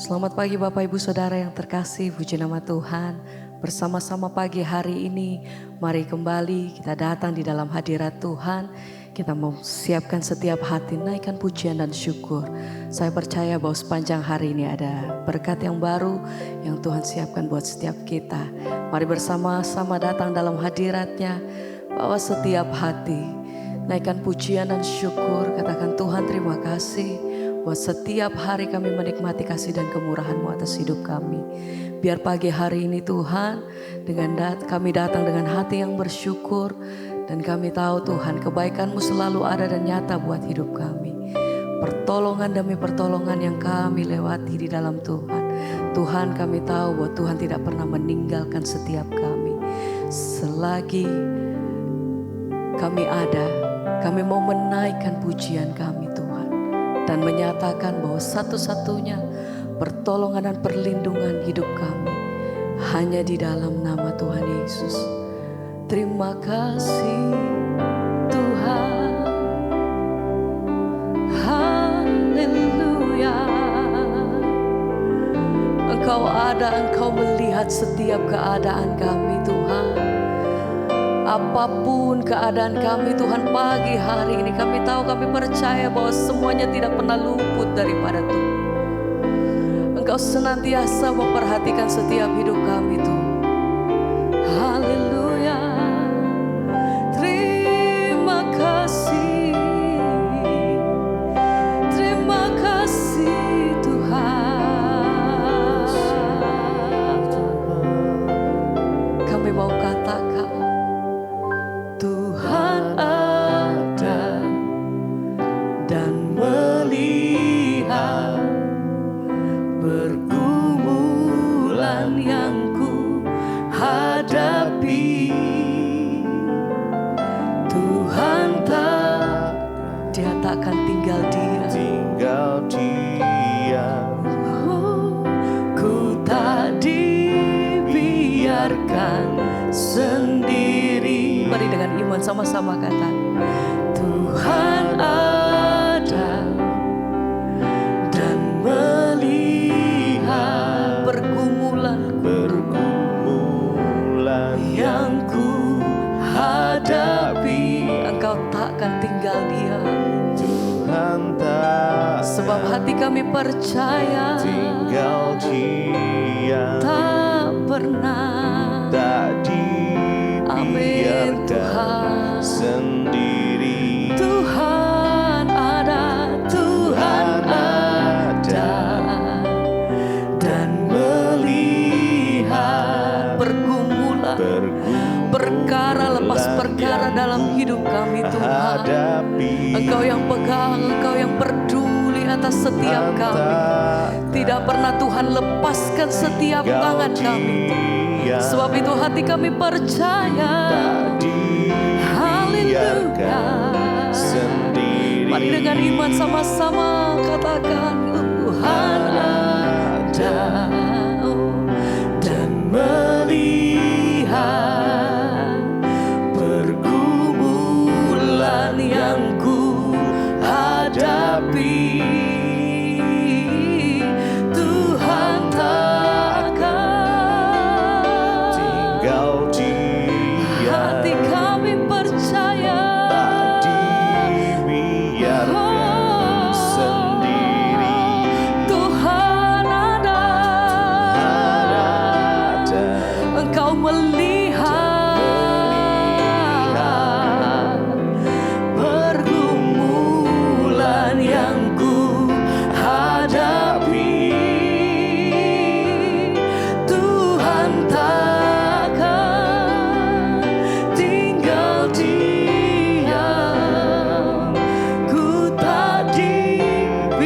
Selamat pagi Bapak Ibu Saudara yang terkasih, puji nama Tuhan. Bersama-sama pagi hari ini, mari kembali kita datang di dalam hadirat Tuhan. Kita mau siapkan setiap hati, naikkan pujian dan syukur. Saya percaya bahwa sepanjang hari ini ada berkat yang baru yang Tuhan siapkan buat setiap kita. Mari bersama-sama datang dalam hadiratnya, bawa setiap hati, naikkan pujian dan syukur. Katakan Tuhan terima kasih. Buat setiap hari kami menikmati kasih dan kemurahan-Mu atas hidup kami. Biar pagi hari ini Tuhan, kami datang dengan hati yang bersyukur. Dan kami tahu Tuhan kebaikan-Mu selalu ada dan nyata buat hidup kami. Pertolongan demi pertolongan yang kami lewati di dalam Tuhan. Tuhan kami tahu bahwa Tuhan tidak pernah meninggalkan setiap kami. Selagi kami ada, kami mau menaikkan pujian kami Tuhan. Dan menyatakan bahwa satu-satunya pertolongan dan perlindungan hidup kami hanya di dalam nama Tuhan Yesus. Terima kasih Tuhan, haleluya. Engkau ada, Engkau melihat setiap keadaan kami Tuhan. Apapun keadaan kami Tuhan, pagi hari ini kami tahu, kami percaya bahwa semuanya tidak pernah luput daripada Tuhan. Engkau senantiasa memperhatikan setiap hidup kami Tuhan. Haleluya. Terima kasih. Terima kasih Tuhan. Kami mau katakan Tuhan ada dan melihat pergumulan yang ku hadapi. Tuhan Dia takkan tinggal diam. Ku tak dibiarkan sendiri. Mari dengan iman sama-sama kata Tuhan ada dan melihat pergumulan yang ku hadapi. Engkau takkan tinggal diam. Tuhan tak sebab hati kami percaya tinggal diam. Tak pernah dibiarkan sendiri. Tuhan ada, Tuhan ada dan melihat pergumulan perkara lepas perkara dalam hidup kami Tuhan. Engkau yang pegang, Engkau yang peduli atas setiap kami. Tidak pernah Tuhan lepaskan setiap tangan kami. Sebab itu hati kami percaya. Haleluya. Mari dengan iman sama-sama katakan Tuhan ada dan melihat pergumulan yang ku hadapi. Tuhan takkan tinggal diam. Hati kami percaya Tak dibiarkan sendiri. Tuhan ada. Engkau melihat pergumulan yang ku hadapi. Tuhan takkan tinggal diam. Ku tak dibiarkan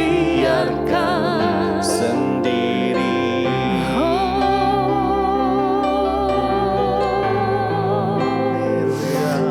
Sendiri.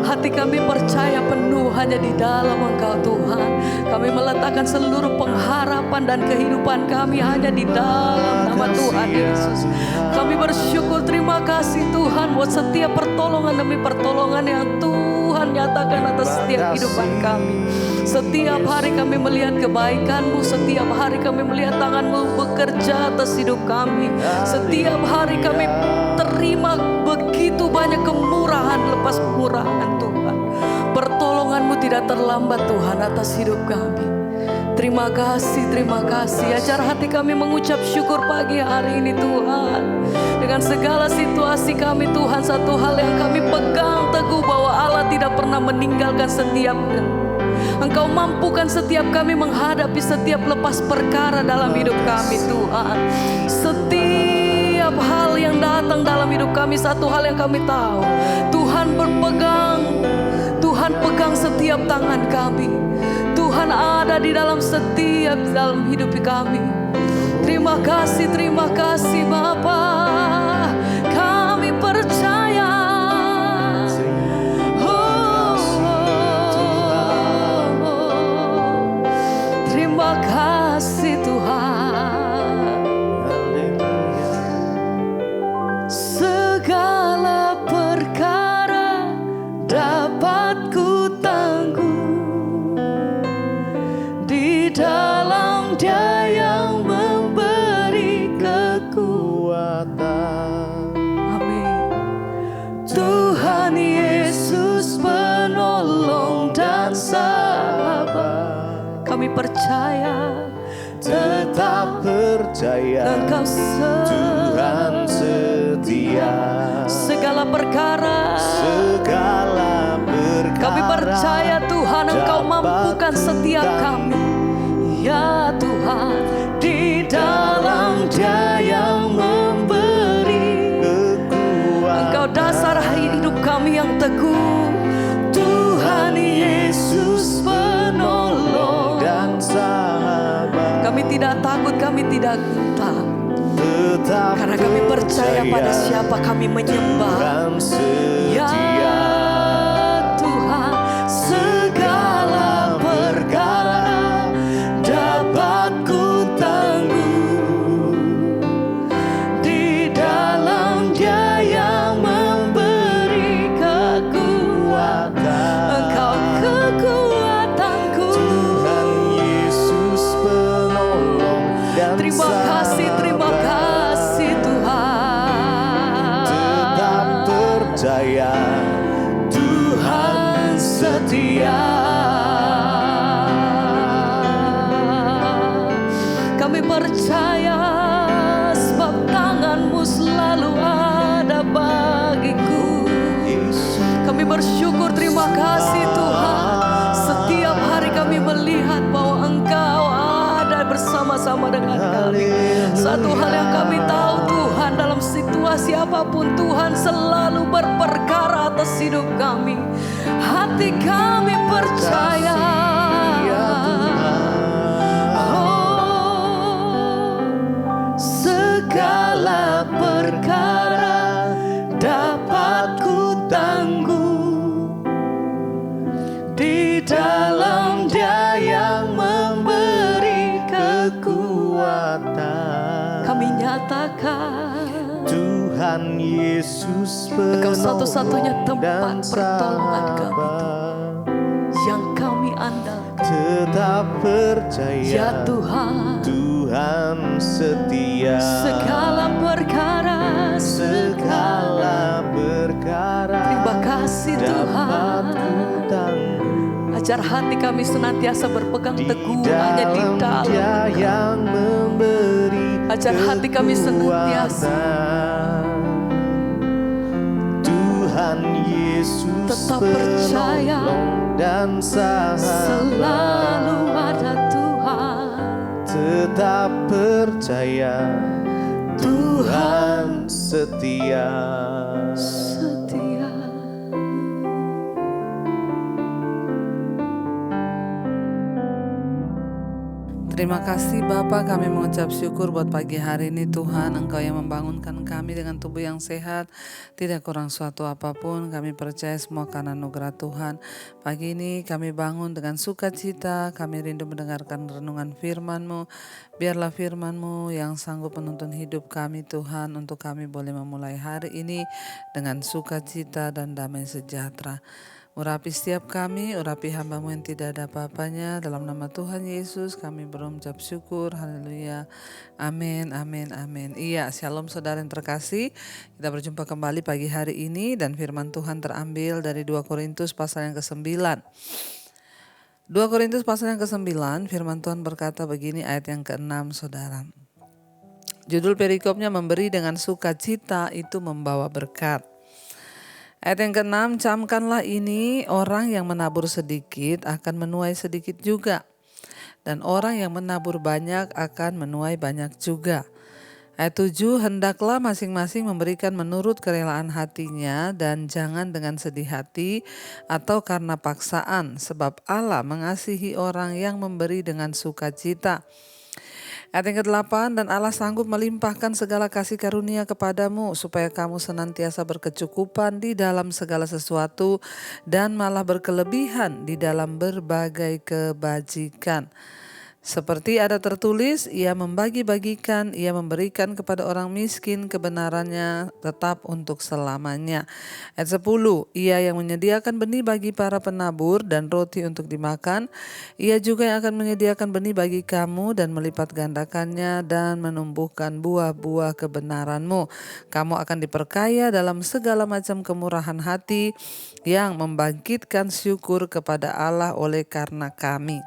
Hati kami percaya penuh hanya di dalam Engkau Tuhan. Kami meletakkan seluruh pengharapan dan kehidupan kami hanya di dalam nama Tuhan Yesus. Kami bersyukur, terima kasih Tuhan buat setiap pertolongan demi pertolongan yang Tuhan Tuhan nyatakan atas setiap kehidupan kami. Setiap hari kami melihat kebaikan-Mu, setiap hari kami melihat tangan-Mu bekerja atas hidup kami. Setiap hari kami terima begitu banyak kemurahan lepas kemurahan Tuhan. Pertolongan-Mu tidak terlambat Tuhan atas hidup kami. Terima kasih, terima kasih. Ajar hati kami mengucap syukur pagi hari ini Tuhan. Dengan segala situasi kami Tuhan, satu hal yang kami pegang teguh bahwa Allah tidak pernah meninggalkan setiap Engkau mampukan setiap kami menghadapi setiap lepas perkara dalam hidup kami Tuhan. Setiap hal yang datang dalam hidup kami, satu hal yang kami tahu, Tuhan berpegang, Tuhan pegang setiap tangan kami. Tuhan ada di dalam setiap dalam hidup kami. Terima kasih Bapa. Kami percaya. Terima kasih Tuhan. Segala perkara dapat ku tanggung di dalam Dia yang memberi kekuatan. Amin. Tuhan Yesus penolong dan sahabat. Kami percaya, tetap percaya, Engkau Tuhan setia. segala perkara kami percaya Tuhan Engkau mampukan setiap kami. Ya Tuhan, di dalam Dia yang memberi kekuatan. Engkau dasar hidup kami yang teguh. Tuhan Yesus penolong dan sahabat. Kami tidak takut, kami tidak gentar. Karena kami percaya pada siapa kami menyembah. Ya Tuhan, segala perkara dapat ku tanggung di dalam Dia yang memberi kekuatan. Engkau kekuatanku. Tuhan Yesus penolong dan Terima kasih Tuhan. tetap percaya, Tuhan setia. Kami percaya sebab tangan-Mu selalu ada bagiku. Kami bersyukur, terima kasih Tuhan. Setiap hari kami melihat bahwa Engkau ada bersama-sama dengan kami. Satu hal yang kami tahu Tuhan, dalam situasi apapun Tuhan selalu berperkara atas hidup kami. Hati kami percaya. Oh, segala perkara dapat ku tanggung di dalam Dia yang memberi kekuatan. Kami nyatakan Tuhan Yesus Engkau penolong satu-satunya dan tempat pertolongan kami sahabat. yang kami andalkan. Tetap percaya, Ya Tuhan, Tuhan setia. segala perkara terima kasih dapat ku Tuhan. tanggung Ajar hati kami senantiasa berpegang di teguh hanya di dalam dalam Dia Engkau. yang memberi Ajar hati kami senantiasa kekuatan. Tuhan Yesus tetap percaya, penolong dan sahabat. selalu ada Tuhan. Tetap percaya, Tuhan setia. Setia. Terima kasih Bapa, kami mengucap syukur buat pagi hari ini Tuhan. Engkau yang membangunkan kami dengan tubuh yang sehat, tidak kurang suatu apapun. Kami percaya semua karena anugerah Tuhan. Pagi ini kami bangun dengan sukacita, kami rindu mendengarkan renungan firman-Mu. Biarlah firman-Mu yang sanggup menuntun hidup kami Tuhan, untuk kami boleh memulai hari ini dengan sukacita dan damai sejahtera. Urapi setiap kami, urapi hamba-Mu yang tidak ada apa-apanya. Dalam nama Tuhan Yesus kami berucap syukur. Haleluya. Amin, amin, amin. Iya, shalom saudara yang terkasih. Kita berjumpa kembali pagi hari ini dan firman Tuhan terambil dari 2 Korintus pasal yang ke-9. 2 Korintus pasal yang ke-9, firman Tuhan berkata begini ayat yang ke-6 saudara. Judul perikopnya memberi dengan sukacita itu membawa berkat. Ayat yang ke-6, camkanlah ini, orang yang menabur sedikit akan menuai sedikit juga. Dan orang yang menabur banyak akan menuai banyak juga. Ayat 7, hendaklah masing-masing memberikan menurut kerelaan hatinya dan jangan dengan sedih hati atau karena paksaan, sebab Allah mengasihi orang yang memberi dengan sukacita. Ayat yang ke-8, dan Allah sanggup melimpahkan segala kasih karunia kepadamu supaya kamu senantiasa berkecukupan di dalam segala sesuatu dan malah berkelebihan di dalam berbagai kebajikan. Seperti ada tertulis, ia membagi-bagikan, ia memberikan kepada orang miskin, kebenarannya tetap untuk selamanya. Ayat 10, ia yang menyediakan benih bagi para penabur dan roti untuk dimakan, ia juga yang akan menyediakan benih bagi kamu dan melipat gandakannya dan menumbuhkan buah-buah kebenaranmu. Kamu akan diperkaya dalam segala macam kemurahan hati yang membangkitkan syukur kepada Allah oleh karena kami.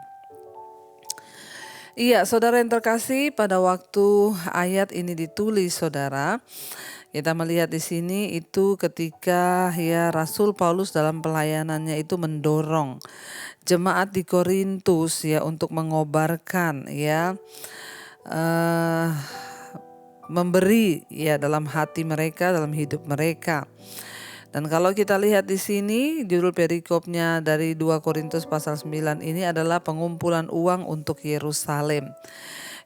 Iya, saudara yang terkasih, pada waktu ayat ini ditulis, saudara, kita melihat di sini itu ketika Rasul Paulus dalam pelayanannya itu mendorong jemaat di Korintus untuk mengobarkan memberi dalam hati mereka, dalam hidup mereka. Dan kalau kita lihat di sini judul perikopnya dari 2 Korintus pasal 9 ini adalah pengumpulan uang untuk Yerusalem.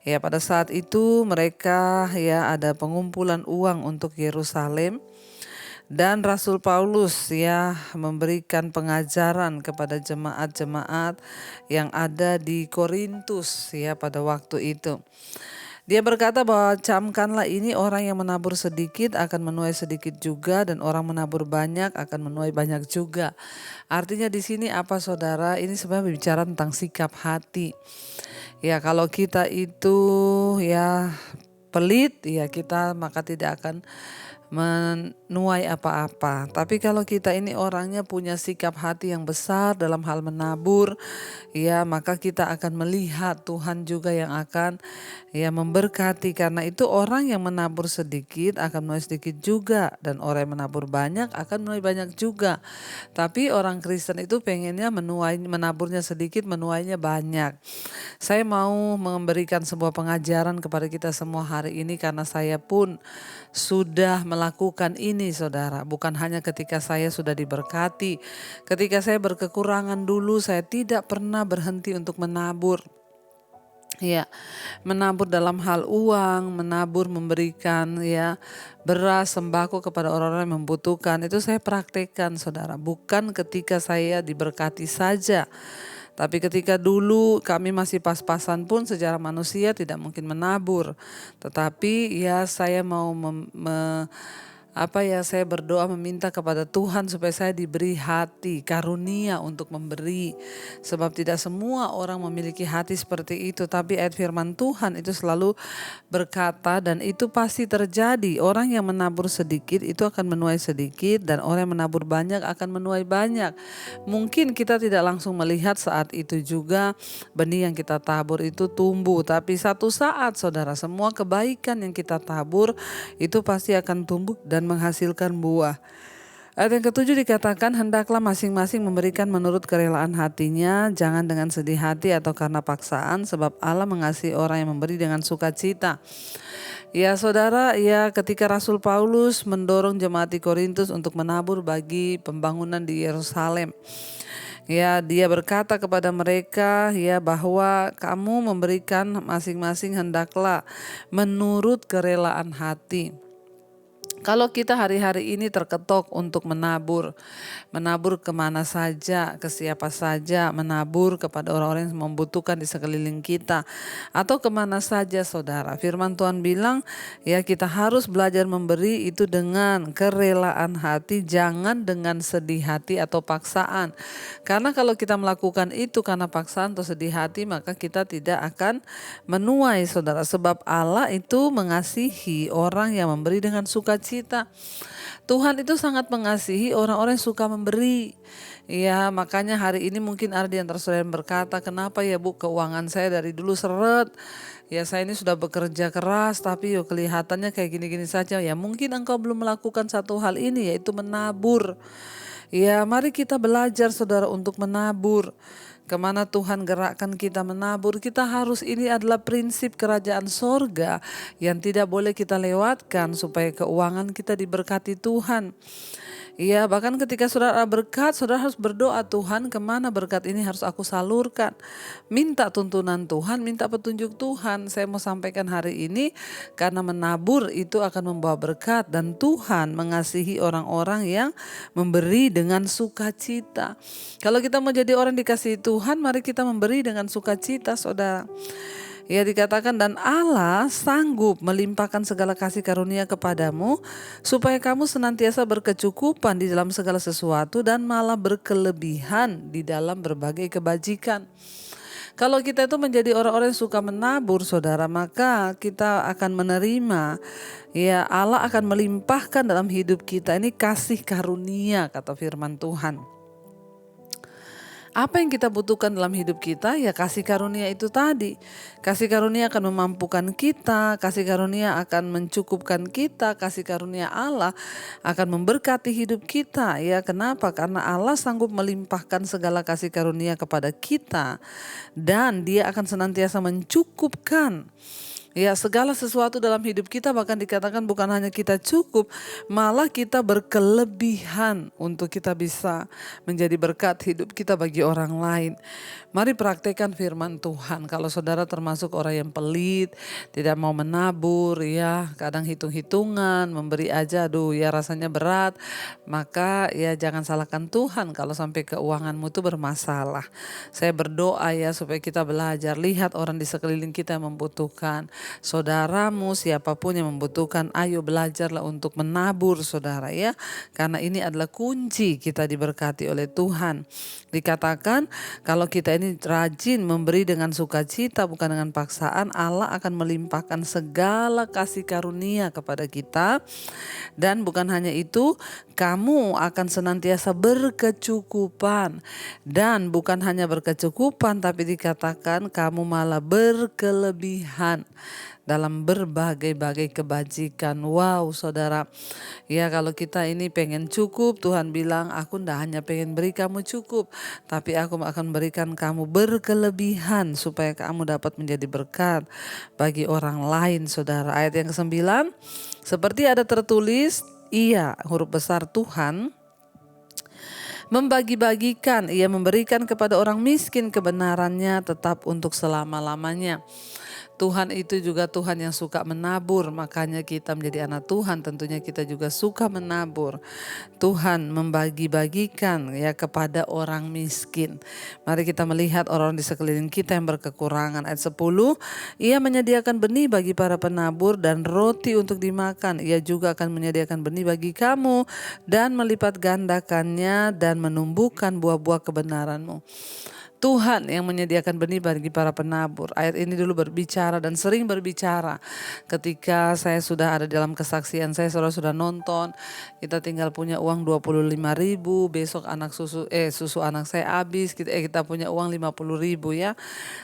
Pada saat itu mereka ada pengumpulan uang untuk Yerusalem dan Rasul Paulus memberikan pengajaran kepada jemaat-jemaat yang ada di Korintus pada waktu itu. Dia berkata bahwa camkanlah ini, orang yang menabur sedikit akan menuai sedikit juga dan orang menabur banyak akan menuai banyak juga. Artinya di sini apa saudara? Ini sebenarnya bicara tentang sikap hati. Kalau kita itu pelit, kita maka tidak akan menuai apa-apa. Tapi kalau kita ini orangnya punya sikap hati yang besar dalam hal menabur, maka kita akan melihat Tuhan juga yang akan memberkati. Karena itu orang yang menabur sedikit akan menuai sedikit juga, dan orang yang menabur banyak akan menuai banyak juga. Tapi orang Kristen itu pengennya menaburnya sedikit, menuainya banyak. Saya mau memberikan sebuah pengajaran kepada kita semua hari ini karena saya pun sudah melakukan ini saudara. Bukan hanya ketika saya sudah diberkati, ketika saya berkekurangan dulu saya tidak pernah berhenti untuk menabur. Menabur dalam hal uang, menabur memberikan beras, sembako kepada orang-orang yang membutuhkan. Itu saya praktekkan saudara. Bukan ketika saya diberkati saja, tapi ketika dulu kami masih pas-pasan pun secara manusia tidak mungkin menabur. Tetapi saya mau saya berdoa meminta kepada Tuhan supaya saya diberi hati karunia untuk memberi. Sebab tidak semua orang memiliki hati seperti itu. Tapi ayat firman Tuhan itu selalu berkata, dan itu pasti terjadi. Orang yang menabur sedikit itu akan menuai sedikit, dan orang yang menabur banyak akan menuai banyak. Mungkin kita tidak langsung melihat saat itu juga benih yang kita tabur itu tumbuh. Tapi satu saat saudara, semua kebaikan yang kita tabur itu pasti akan tumbuh dan menghasilkan buah. Ayat yang ke-7 dikatakan, hendaklah masing-masing memberikan menurut kerelaan hatinya, jangan dengan sedih hati atau karena paksaan, sebab Allah mengasihi orang yang memberi dengan sukacita. Saudara, ketika Rasul Paulus mendorong jemaat di Korintus untuk menabur bagi pembangunan di Yerusalem, dia berkata kepada mereka bahwa kamu memberikan masing-masing hendaklah menurut kerelaan hati. Kalau kita hari-hari ini terketok untuk menabur kemana saja, ke siapa saja, menabur kepada orang-orang yang membutuhkan di sekeliling kita, atau kemana saja saudara. Firman Tuhan bilang ya kita harus belajar memberi itu dengan kerelaan hati, jangan dengan sedih hati atau paksaan. Karena kalau kita melakukan itu karena paksaan atau sedih hati, maka kita tidak akan menuai saudara. Sebab Allah itu mengasihi orang yang memberi dengan sukacita. Tuhan itu sangat mengasihi orang-orang yang suka memberi. Ya, makanya hari ini mungkin ada di antara saudara yang berkata, kenapa ya Bu, keuangan saya dari dulu seret. Ya, saya ini sudah bekerja keras tapi kelihatannya kayak gini-gini saja. Ya, mungkin engkau belum melakukan satu hal ini, yaitu menabur. Ya, mari kita belajar saudara untuk menabur. Kemana Tuhan gerakkan kita menabur, kita harus, ini adalah prinsip kerajaan sorga yang tidak boleh kita lewatkan supaya keuangan kita diberkati Tuhan. Iya, bahkan ketika saudara berkat, saudara harus berdoa, Tuhan kemana berkat ini harus aku salurkan. Minta tuntunan Tuhan, minta petunjuk Tuhan. Saya mau sampaikan hari ini, karena menabur itu akan membawa berkat dan Tuhan mengasihi orang-orang yang memberi dengan sukacita. Kalau kita mau jadi orang dikasihi Tuhan, mari kita memberi dengan sukacita saudara. Ya, dikatakan dan Allah sanggup melimpahkan segala kasih karunia kepadamu supaya kamu senantiasa berkecukupan di dalam segala sesuatu dan malah berkelebihan di dalam berbagai kebajikan. Kalau kita itu menjadi orang-orang yang suka menabur saudara, maka kita akan menerima, ya Allah akan melimpahkan dalam hidup kita ini kasih karunia kata firman Tuhan. Apa yang kita butuhkan dalam hidup kita? Ya kasih karunia itu tadi. Kasih karunia akan memampukan kita, kasih karunia akan mencukupkan kita, kasih karunia Allah akan memberkati hidup kita. Ya kenapa? Karena Allah sanggup melimpahkan segala kasih karunia kepada kita dan Dia akan senantiasa mencukupkan. Ya segala sesuatu dalam hidup kita, bahkan dikatakan bukan hanya kita cukup, malah kita berkelebihan untuk kita bisa menjadi berkat hidup kita bagi orang lain. Mari praktekkan firman Tuhan. Kalau saudara termasuk orang yang pelit, tidak mau menabur, ya kadang hitung-hitungan, memberi aja, aduh ya rasanya berat, maka ya jangan salahkan Tuhan kalau sampai keuanganmu itu bermasalah. Saya berdoa ya supaya kita belajar, lihat orang di sekeliling kita yang membutuhkan. Saudaramu siapapun yang membutuhkan, ayo belajarlah untuk menabur saudara ya. Karena ini adalah kunci kita diberkati oleh Tuhan. Dikatakan kalau kita ini rajin memberi dengan sukacita bukan dengan paksaan, Allah akan melimpahkan segala kasih karunia kepada kita. Dan bukan hanya itu, kamu akan senantiasa berkecukupan. Dan bukan hanya berkecukupan, tapi dikatakan kamu malah berkelebihan dalam berbagai-bagai kebajikan. Wow saudara, ya kalau kita ini pengen cukup, Tuhan bilang aku tidak hanya pengen beri kamu cukup, tapi aku akan berikan kamu berkelebihan supaya kamu dapat menjadi berkat bagi orang lain saudara. Ayat yang ke-9, seperti ada tertulis, Ia huruf besar Tuhan membagi-bagikan, Ia memberikan kepada orang miskin kebenarannya tetap untuk selama-lamanya. Tuhan itu juga Tuhan yang suka menabur, makanya kita menjadi anak Tuhan tentunya kita juga suka menabur. Tuhan membagi-bagikan ya kepada orang miskin. Mari kita melihat orang di sekeliling kita yang berkekurangan. Ayat 10, Ia menyediakan benih bagi para penabur dan roti untuk dimakan. Ia juga akan menyediakan benih bagi kamu dan melipat gandakannya dan menumbuhkan buah-buah kebenaranmu. Tuhan yang menyediakan benih bagi para penabur. Ayat ini dulu berbicara dan sering berbicara. Ketika saya sudah ada dalam kesaksian saya, saudara sudah nonton, kita tinggal punya uang 25.000, besok susu anak saya habis, kita punya uang 50.000 ya.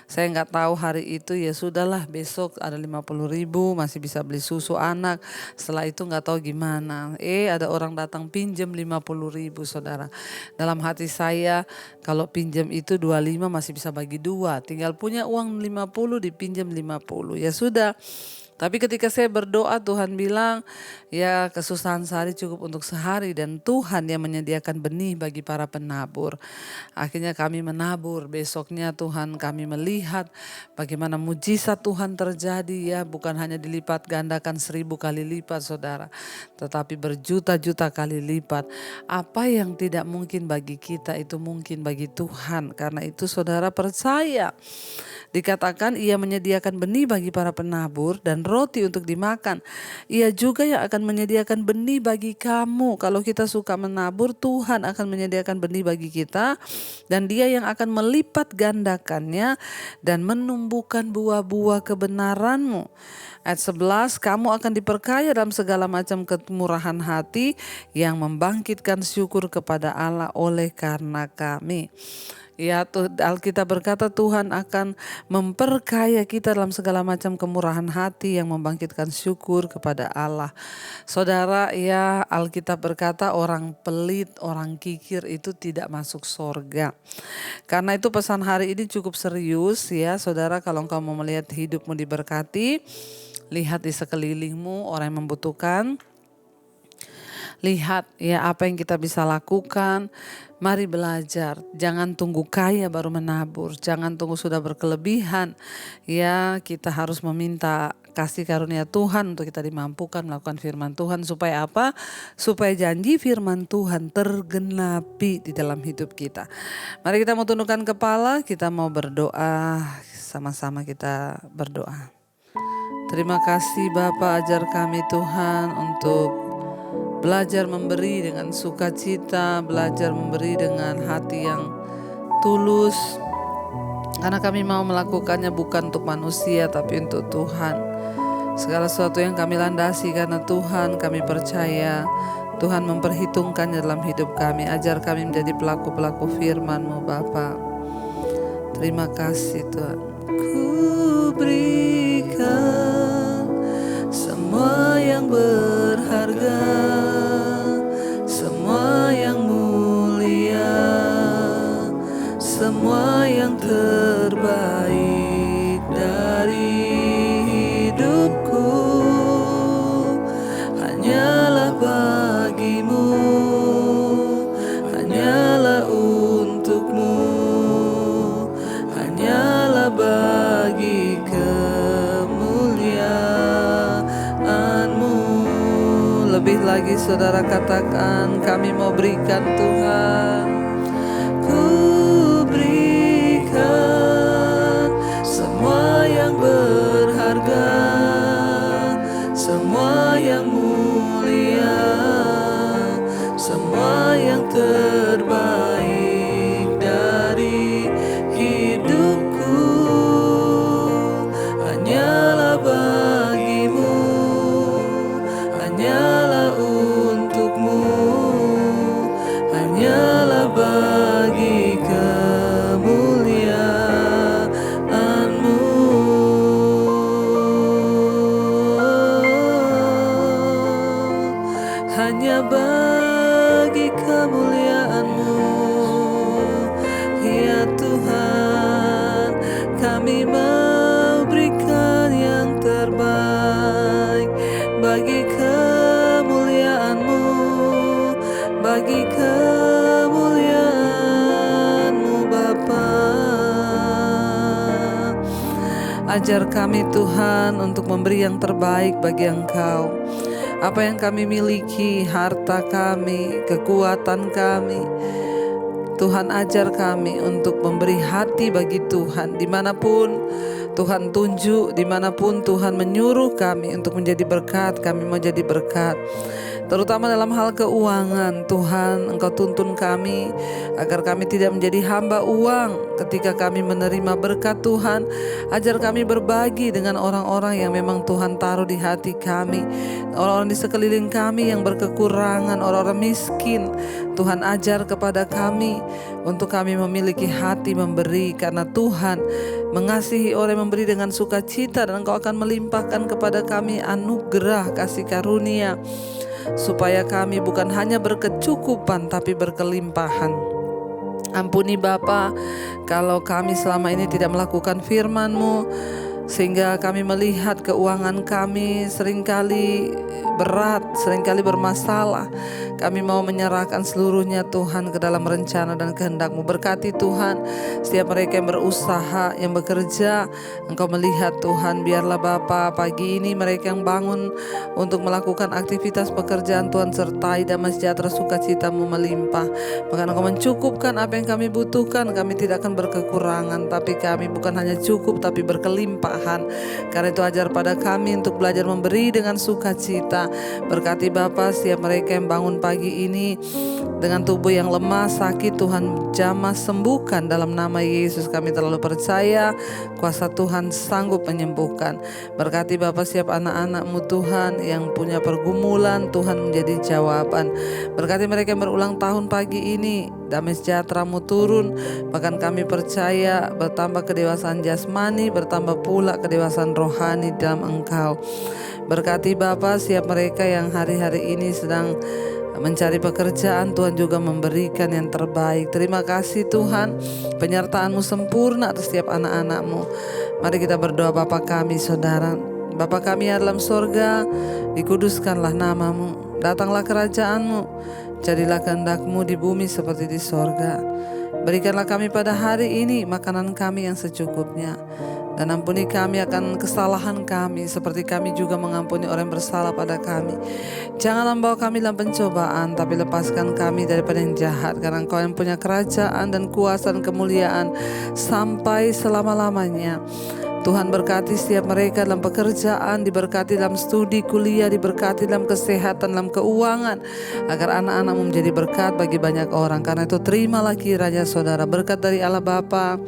Saya nggak tahu hari itu, ya sudahlah besok ada 50.000 masih bisa beli susu anak. Setelah itu nggak tahu gimana. Ada orang datang pinjam 50.000 saudara. Dalam hati saya, kalau pinjam itu 25 masih bisa bagi 2, tinggal punya uang 50 dipinjam 50. Ya sudah, Tapi ketika saya berdoa, Tuhan bilang, ya kesusahan sehari cukup untuk sehari, dan Tuhan yang menyediakan benih bagi para penabur. Akhirnya kami menabur, besoknya Tuhan kami melihat bagaimana mujizat Tuhan terjadi, ya bukan hanya dilipat gandakan 1000 kali lipat saudara, tetapi berjuta-juta kali lipat. Apa yang tidak mungkin bagi kita itu mungkin bagi Tuhan. Karena itu saudara percaya. Dikatakan ia menyediakan benih bagi para penabur dan roti untuk dimakan. Ia juga yang akan menyediakan benih bagi kamu. Kalau kita suka menabur, Tuhan akan menyediakan benih bagi kita. Dan Dia yang akan melipat gandakannya dan menumbuhkan buah-buah kebenaranmu. Ayat 11, kamu akan diperkaya dalam segala macam kemurahan hati yang membangkitkan syukur kepada Allah oleh karena kami. Ya, Alkitab berkata Tuhan akan memperkaya kita dalam segala macam kemurahan hati yang membangkitkan syukur kepada Allah. Saudara, ya Alkitab berkata orang pelit, orang kikir itu tidak masuk sorga. Karena itu pesan hari ini cukup serius ya saudara, kalau engkau mau melihat hidupmu diberkati, lihat di sekelilingmu orang yang membutuhkan. Lihat ya apa yang kita bisa lakukan. Mari belajar, jangan tunggu kaya baru menabur, jangan tunggu sudah berkelebihan. Ya, kita harus meminta kasih karunia Tuhan untuk kita dimampukan melakukan firman Tuhan. Supaya apa? Supaya janji firman Tuhan tergenapi di dalam hidup kita. Mari kita mau tundukkan kepala, kita mau berdoa, sama-sama kita berdoa. Terima kasih Bapa, ajar kami Tuhan untuk belajar memberi dengan sukacita, belajar memberi dengan hati yang tulus. Karena kami mau melakukannya bukan untuk manusia tapi untuk Tuhan. Segala sesuatu yang kami landasi karena Tuhan, kami percaya Tuhan memperhitungkannya dalam hidup kami. Ajar kami menjadi pelaku-pelaku firman-Mu Bapa. Terima kasih Tuhan. Ku berikan semua yang berharga, semua yang mulia, semua yang terbaik dari hidupku hanyalah bagimu, hanyalah untukmu, hanyalah bagi kemuliaan-Mu. Lebih lagi saudara katakan, kami mau berikan Tuhan. Ku berikan semua yang berharga, semua yang mulia, semua yang terbaik dari hidupku hanyalah bagimu, hanyalah untukmu, hanyalah bagi kemuliaan-Mu. Hanya bagi kemuliaan-Mu, ya Tuhan, kami mau berikan yang terbaik bagi kemuliaan-Mu, bagi kemuliaan-Mu Bapa. Ajar kami Tuhan untuk memberi yang terbaik bagi Engkau. Apa yang kami miliki, harta kami, kekuatan kami, Tuhan ajar kami untuk memberi hati bagi Tuhan. Dimanapun Tuhan tunjuk, dimanapun Tuhan menyuruh kami untuk menjadi berkat, kami mau jadi berkat. Terutama dalam hal keuangan, Tuhan Engkau tuntun kami agar kami tidak menjadi hamba uang. Ketika kami menerima berkat Tuhan, ajar kami berbagi dengan orang-orang yang memang Tuhan taruh di hati kami, orang-orang di sekeliling kami yang berkekurangan, orang-orang miskin. Tuhan ajar kepada kami untuk kami memiliki hati memberi, karena Tuhan mengasihi orang yang memberi dengan sukacita, dan Engkau akan melimpahkan kepada kami anugerah kasih karunia, supaya kami bukan hanya berkecukupan tapi berkelimpahan. Ampuni Bapa kalau kami selama ini tidak melakukan firman-Mu. sehingga kami melihat keuangan kami seringkali berat, seringkali bermasalah. Kami mau menyerahkan seluruhnya Tuhan ke dalam rencana dan kehendak-Mu. Berkati Tuhan setiap mereka yang berusaha, yang bekerja. Engkau melihat Tuhan, biarlah Bapa pagi ini mereka yang bangun untuk melakukan aktivitas pekerjaan, Tuhan sertai damai sejahtera sukacita-Mu melimpah. Bahkan Engkau mencukupkan apa yang kami butuhkan. Kami tidak akan berkekurangan, tapi kami bukan hanya cukup tapi berkelimpahan. Karena itu ajar pada kami untuk belajar memberi dengan sukacita. Berkati Bapa setiap mereka yang bangun pagi ini dengan tubuh yang lemah, sakit, Tuhan jamah sembuhkan dalam nama Yesus. Kami terlalu percaya kuasa Tuhan sanggup menyembuhkan. Berkati Bapa setiap anak-anak-Mu Tuhan yang punya pergumulan, Tuhan menjadi jawaban. Berkati mereka yang berulang tahun pagi ini, damai sejahtera-Mu turun. Bahkan kami percaya bertambah kedewasaan jasmani, bertambah pula kedewasaan rohani dalam Engkau. Berkati Bapa setiap mereka yang hari-hari ini sedang mencari pekerjaan, Tuhan juga memberikan yang terbaik. Terima kasih Tuhan, penyertaan-Mu sempurna atas setiap anak-anak-Mu. Mari kita berdoa. Bapa kami, Saudara, Bapa kami yang dalam sorga, dikuduskanlah nama-Mu, datanglah kerajaan-Mu, jadilah kehendak-Mu di bumi seperti di sorga. Berikanlah kami pada hari ini makanan kami yang secukupnya, dan ampuni kami akan kesalahan kami seperti kami juga mengampuni orang yang bersalah pada kami. Janganlah membawa kami dalam pencobaan, tapi lepaskan kami daripada yang jahat. Karena Engkau yang punya kerajaan dan kuasa dan kemuliaan sampai selama-lamanya. Tuhan berkati setiap mereka dalam pekerjaan, diberkati dalam studi kuliah, diberkati dalam kesehatan, dalam keuangan, agar anak-anak menjadi berkat bagi banyak orang. Karena itu terimalah kiranya Saudara berkat dari Allah Bapa,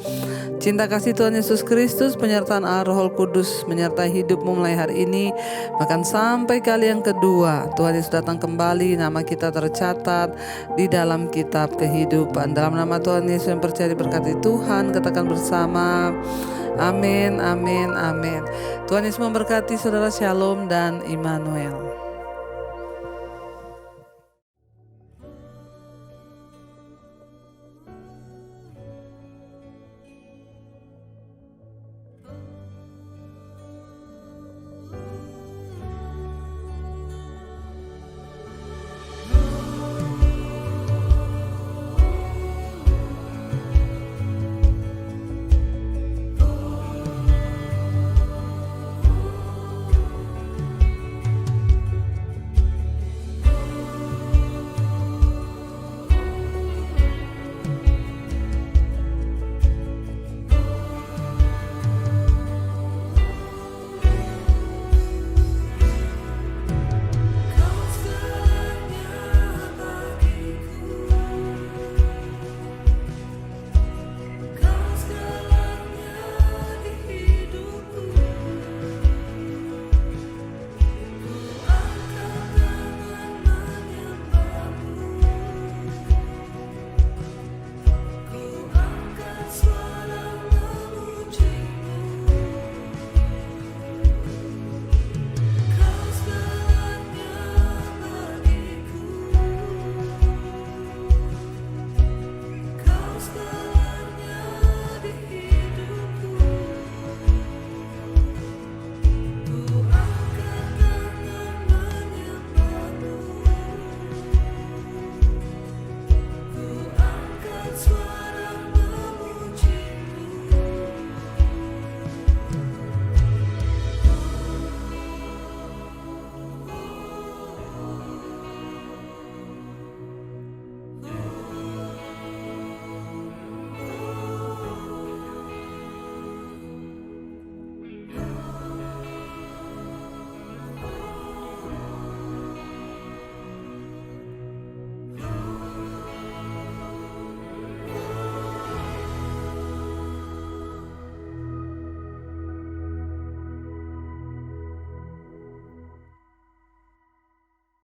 cinta kasih Tuhan Yesus Kristus, penyertaan Allah Roh Kudus menyertai hidupmu mulai hari ini, bahkan sampai kali yang kedua Tuhan Yesus datang kembali. Nama kita tercatat di dalam kitab kehidupan. Dalam nama Tuhan Yesus yang percaya diberkati Tuhan, katakan bersama, amin, amin, amin. Tuhan Yesus memberkati saudara. Shalom dan Immanuel.